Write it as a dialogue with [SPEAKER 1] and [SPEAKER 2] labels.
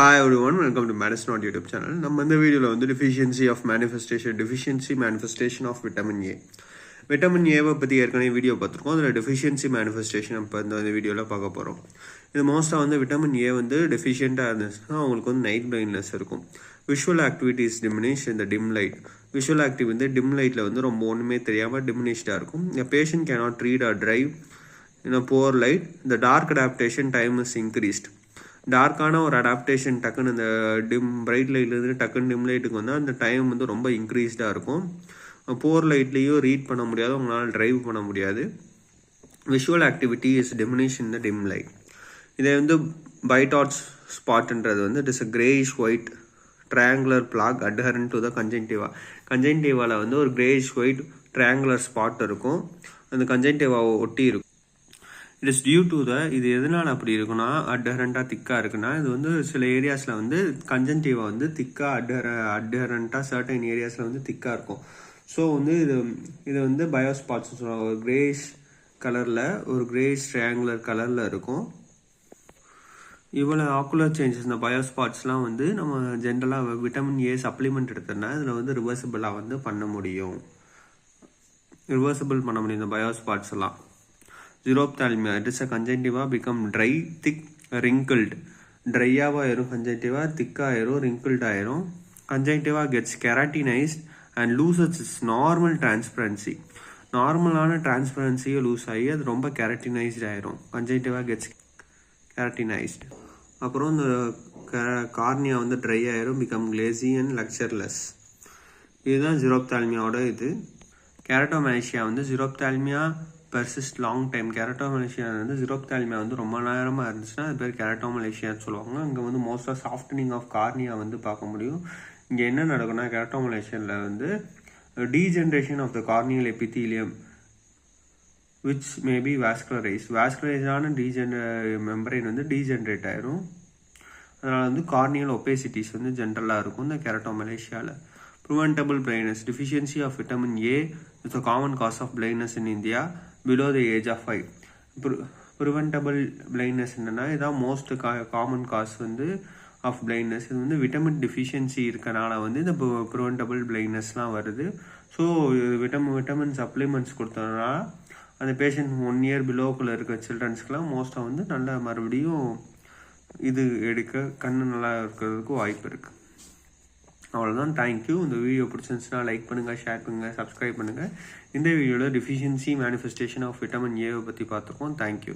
[SPEAKER 1] Hi everyone, welcome to Madison YouTube channel. நம்ம இந்த வீடியோல வந்து deficiency manifestation of vitamin A. Vitamin ஏவை பற்றி ஏற்கனவே வீடியோ பார்த்துருக்கோம். அதில் டெஃபிஷியன்சி மேனிஃபெஸ்டேஷன் இப்போ இந்த வீடியோவில் பார்க்க போகிறோம். இது மோஸ்ட்டாக வந்து விட்டமின் ஏ வந்து டெஃபிஷியண்ட்டாக இருந்துச்சுன்னா அவங்களுக்கு வந்து நைட் பிளைண்ட்னஸ் இருக்கும். விஷுவல் ஆக்டிவிட்டிஸ் டிமினிஷ் இந்த டிம் லைட். விஷுவல் ஆக்டிவ் வந்து டிம் லைட்டில் வந்து ரொம்ப ஒன்றுமே தெரியாமல் டிமினிஷ்டாக இருக்கும். The patient cannot read or drive in a poor light. The dark adaptation time is increased. டார்க்கான ஒரு அடாப்டேஷன் டக்குன்னு இந்த பிரைட் லைட்லேருந்து டக்குன்னு டிம் லைட்டுக்கு வந்தால் அந்த டைம் வந்து ரொம்ப இன்க்ரீஸ்டாக இருக்கும். போர் லைட்லேயும் ரீட் பண்ண முடியாது, உங்களால் ட்ரைவ் பண்ண முடியாது. Visual acuity is diminish in the dim light. இதை வந்து பைடாட்ஸ் ஸ்பாட்ன்றது வந்து it is a greyish white triangular plaque adherent to the conjunctiva. கன்ஜென்டிவாவில் வந்து ஒரு கிரேயிஷ் ஒயிட் ட்ரையாங்குலர் ஸ்பாட் இருக்கும், அந்த கன்ஜென்டிவாவை ஒட்டி இருக்கும். இட் இஸ் டியூ டு இது எதனால் அப்படி இருக்குன்னா அட்ஹரண்ட்டாக திக்காக இருக்குன்னா இது வந்து சில ஏரியாஸில் வந்து கன்ஜென்டிவா வந்து திக்காக அட்ஹரண்ட்டாக சர்டன் ஏரியாஸில் வந்து திக்காக இருக்கும். ஸோ வந்து இது வந்து பயோஸ்பாட்ஸ் சொல்லுவாங்க. ஒரு கிரேஷ் கலரில் ஒரு கிரேஷ் ட்ரையாங்குலர் கலரில் இருக்கும். இவ்வளோ ஆக்குலர் சேஞ்சஸ் இந்த பயோஸ்பாட்ஸ்லாம் வந்து நம்ம ஜென்ரலாக விட்டமின் ஏ சப்ளிமெண்ட் எடுத்தோம்னா இதில் வந்து ரிவர்சிபிளாக வந்து பண்ண முடியும். இந்த பயோஸ்பாட்ஸ் எல்லாம். Xerophthalmia, it is a conjunctiva become dry, thick, wrinkled. ட்ரையாக ஆயிரும் conjunctiva, thick ஆயிரும், wrinkled ஆயிரும். Conjunctiva gets keratinized and loses its normal transparency. நார்மலான டிரான்ஸ்பரன்சியை லூஸ் ஆகி அது ரொம்ப கெரட்டினைஸ்ட் ஆயிரும். conjunctiva gets keratinized. அப்புறம் இந்த கார்னியா வந்து ட்ரை ஆயிரும், become glazy and luxurious. இதுதான் xerophthalmiaவோட இது. கெரட்டோமலேஷியா வந்து xerophthalmia persist லாங் டைம். கெரட்டோமலேஷியா வந்து xerophthalmia வந்து ரொம்ப நேரமாக இருந்துச்சுன்னா அது பேர் கெரட்டோமலேஷியான்னு சொல்லுவாங்க. அங்கே வந்து மோஸ்ட்டாக சாஃப்டனிங் ஆஃப் கார்னியா வந்து பார்க்க முடியும். இங்கே என்ன நடக்கும்னா கெரட்டோமலேஷியாவில் வந்து degeneration of the corneal epithelium which maybe வாஸ்குலரைஸான மெம்பரைன் வந்து டீஜென்ரேட் ஆயிரும். அதனால் வந்து கார்னியல் ஒபேசிட்டிஸ் வந்து ஜென்ரலாக இருக்கும் இந்த கெரட்டோமலேஷியாவில். Preventable blindness. Deficiency of vitamin A is a common cause of blindness in India below the age of 5. Preventable blindness என்னன்னா இதான் மோஸ்ட் காமன் காஸ் வந்து ஆஃப் பிளைண்ட்னஸ். இது வந்து விட்டமின் டெஃபிஷியன்சி இருக்கனால வந்து இந்த ப்ரிவென்டபிள் பிளைண்ட்னஸ்லாம் வருது. ஸோ விட்டமின் சப்ளிமெண்ட்ஸ் கொடுத்ததுனால அந்த பேஷண்ட் 1 year பிலோக்குள்ளே இருக்க சில்ட்ரன்ஸ்க்குலாம் மோஸ்ட்டாக வந்து நல்லா மறுபடியும் இது எடுக்க கண்ணு நல்லா இருக்கிறதுக்கு வாய்ப்பு இருக்குது. அவ்வளோதான். தேங்க்யூ. இந்த வீடியோ பிடிச்சிருந்துச்சுன்னா லைக் பண்ணுங்கள், ஷேர் பண்ணுங்கள், சப்ஸ்கிரைப் பண்ணுங்கள். இந்த வீடியோவில் டெஃபிஷியன்சி மேனிஃபெஸ்டேஷன் ஆஃப் விட்டமின் ஏவை பற்றி பார்த்துருக்கோம். தேங்க்யூ.